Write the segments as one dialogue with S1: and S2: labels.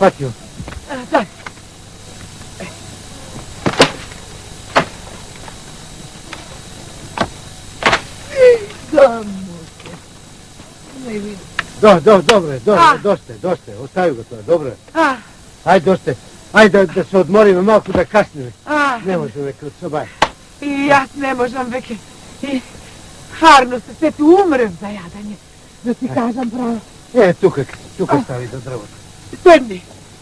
S1: shvatio.
S2: Daj. Ne vidim.
S1: Dobro, dosta, ostavi ga to, dobro. Ajde, dosta. Ajde da se odmorimo, malko da kasnimo. Ne možem već od sobaj.
S2: I ja ne možem već. I harno se sve tu umrem za jadanje. Da ti kažem pravo.
S1: Tuka stavi do drvo.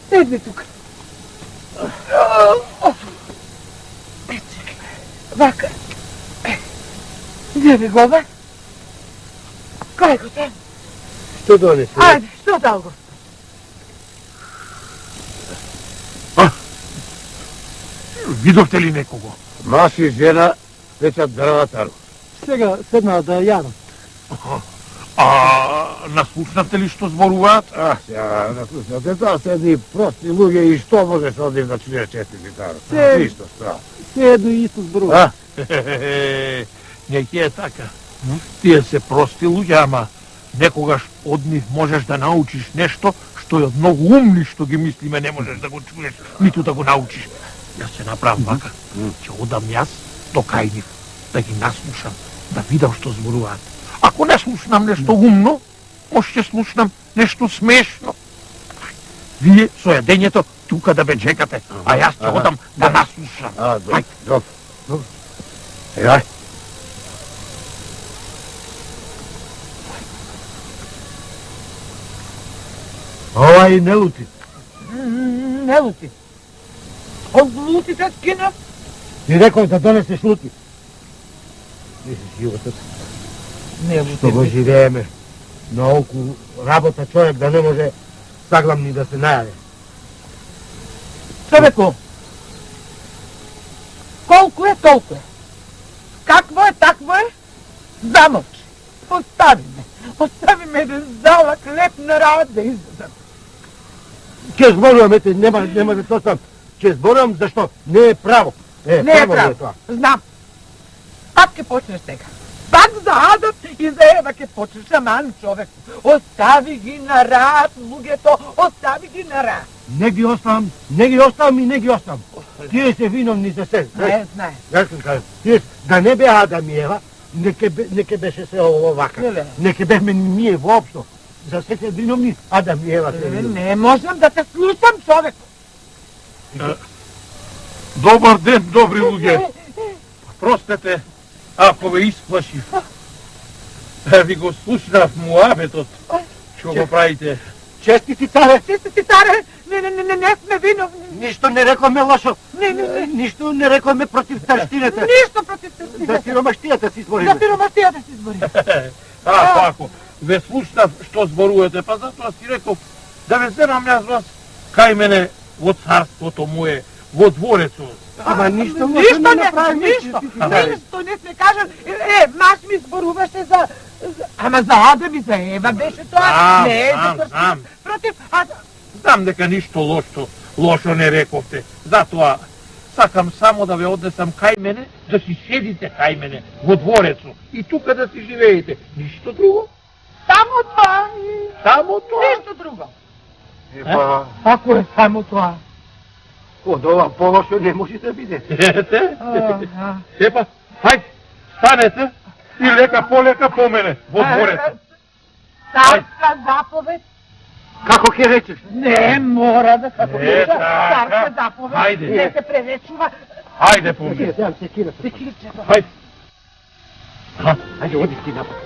S2: Sedni tuka. Vaka. Gdje bi goba? Kaj go tam?
S1: Što donesi?
S2: Ajde, što dal go?
S3: Видовте ли некого?
S1: Маш и жена вечат дрватару.
S4: Сега седнаа да јадам.
S3: Наслушнавте ли што зборуваат?
S1: Ја наслушнавте, тоа се едни прости луѓе и што можеш од нив да чуеш чести гитару? Ништо, што?
S4: Се едно и исто зборуваат.
S3: Не ќе е така. Тие се прости луѓе, ама некогаш од нив можеш да научиш нешто што е од многу умни што ги мислиме не можеш да го чуеш, ниту да го научиш. Јас ќе направам вака. Ќе одам јас до кај нив, да ги наслушам, да видам што зборуваат. Ако не слушнам нешто умно, може ќе слушнам нешто смешно. Вие со јадењето тука да ме чекате, а јас ќе одам да наслушам.
S1: Добро. Еј. Овај не лути.
S2: Не лути. Од лути се скинав.
S1: Ти реков да донесеш лути. Мислиш животот.
S2: Не лути.
S1: Што го живееме. Наоку работа човек да не може саглам ни да се најаде.
S2: Човеко, колку е, толку е. Какво е, такво е. Замолчи. Остави ме еден залак леп на работа да излезам.
S1: Ќе зборуваме, нема да тоа сам. Ќе зборувам зашто не е право.
S2: Не е право. Знам. Пак ќе почнеш сега. Пак за Адам и за Ева ќе почнеш, аман човек. Остави ги на рад, луѓето, остави ги на рад.
S1: Не ги оставам и не ги оставам. Тие се виновни за се.
S2: Знае.
S1: Јас ќе кажам, тие да не беа Адам и Ева, неке беше се ово вака. Неке бехме ние воопшто. За се се виновни Адам и Ева се виновни.
S2: Не можам да те слушам, човек.
S3: Добар ден, добри луѓе. Простете, ако ве исплашив. Ви го слушнав муабетот. Што го правите?
S1: Честити царе!
S2: Не сме виновни.
S1: Ништо не рекоме лошо.
S2: Не.
S1: Ништо не рекоме против тарштината.
S2: Ништо против тарштината.
S1: За сиромаштијата си збориме.
S3: Пако, ве слушнав што зборувате, па затоа си реков да ве земам јас вас кај мене во царството мое, во дворецот.
S1: Ама ништо
S2: не направи. Ништо не се кажа. Маш ми зборуваше за... Ама за Адам и за Ева беше тоа.
S3: Знам.
S2: Против Адам.
S3: Знам дека ништо лошо не рековте. Затоа сакам само да ве однесам кај мене, да си седите кај мене во дворецот и тука да си живеете. Ништо друго.
S2: Само тоа. Ништо друго.
S1: Ако е само тоа, од ова полошо не може да биде.
S3: Ете? Епа, хајде, станете и лека полека по мене во дворецот.
S2: Царска заповед.
S1: Како ќе речеш?
S2: Не мора да се повеќе. Царска заповед.
S3: Хајде.
S2: Не се преречува.
S3: Хајде по мене.
S2: Секирчето.
S3: Хајде.
S1: Хајде, оди ти напад.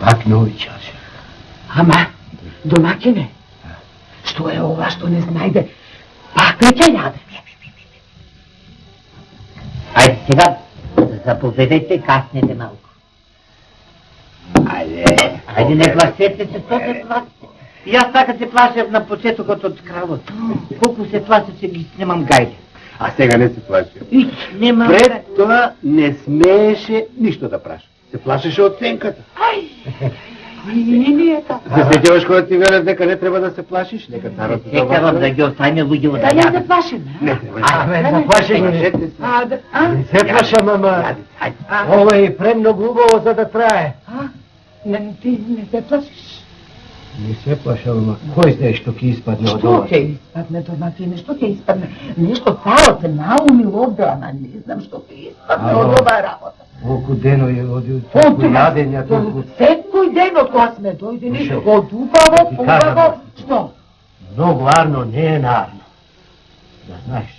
S1: Пак нови чаши.
S2: Ама, домакине, што е ова што не знајде? Пак ќе јаде.
S5: Ајде сега, заповедете, каснете малко. Ајде не плашете се, што се плашите? И аз така се плашев на почетокот од кравот. Колку се плашев, че ги снимам гајде.
S1: А сега не се плаши.
S5: Нема...
S1: Пред тоа не смееше ништо да праша. Се плашеше од ценката.
S5: Не е така.
S1: Се сеќаваш кога ти велев дека не треба да се плашиш? Нека царот се
S5: Секавам да ги оставиме луѓето да
S2: Да не
S5: јадат.
S2: се плашиме.
S1: Не треба.
S2: Абе,
S1: заплашени.
S2: Не
S1: се плашам, ама. Ова е премногу убаво за да трае.
S2: Ти не се плашиш?
S1: Не се плашам, ама кој знае што ќе испадне од
S2: Што
S1: ова?
S2: ќе испадне, домакине, што ќе испадне? Нешто царот се наумил овде, ама не знам што ќе испадне од оваа работа.
S1: Колку дено е од толку јадења, толку...
S2: Секој ден од кога сме дојдени, од убаво, убаво, што?
S1: Многу арно не е нарно. Да знаеш.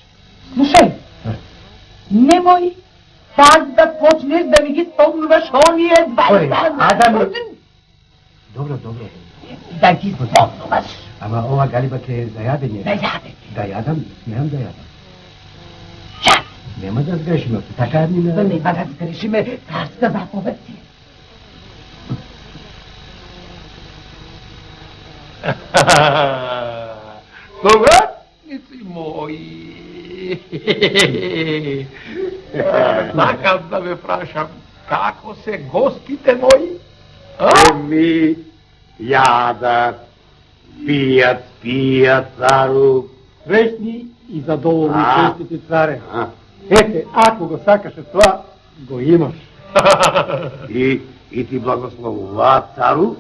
S2: Слушај, немој пак да почнеш да ми ги спомнуваш оние 20
S1: Адам... Добро, добро.
S2: Да ги спомнуваш.
S1: Ама ова галиба ќе е за јадење.
S2: Да јаде.
S1: Да јадам, смеам да јадам.
S2: Чак!
S1: Нема да сгрешиме, така ми на...
S2: Да нема да сгрешиме, царска заповед си.
S3: Повратници мои, сакам да ве прашам, како се гостите мои?
S1: Еми, јадат, пијат, цару.
S4: Среќни и задоволни
S1: А.
S4: честити царе. Ете, ако го сакаше тоа, го имаш.
S1: И ти благословуваат, цару,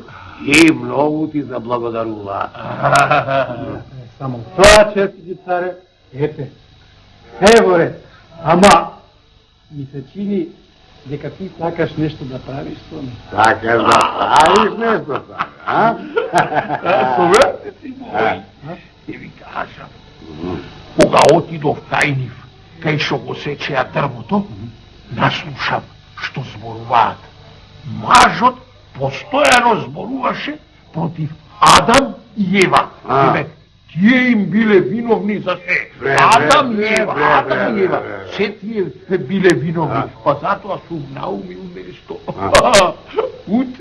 S1: и многу ти заблагодаруваат.
S4: Само тоа, честити царе, ете, се во ред. Ама, ми се чини дека ти сакаш нешто да правиш со мене.
S1: Сакаш да правиш нешто, царе, а?
S3: Повратници мои, ќе ви кажам, кога отидов кај нив, кај што го сечеа дрвото, наслушав што зборуваат. Мажот постојано зборуваше против Адам и Ева. Еве, тие им биле виновни за се. Адам и Ева, Адам и Ева. Се тие биле виновни. Па затоа сум наумил нешто.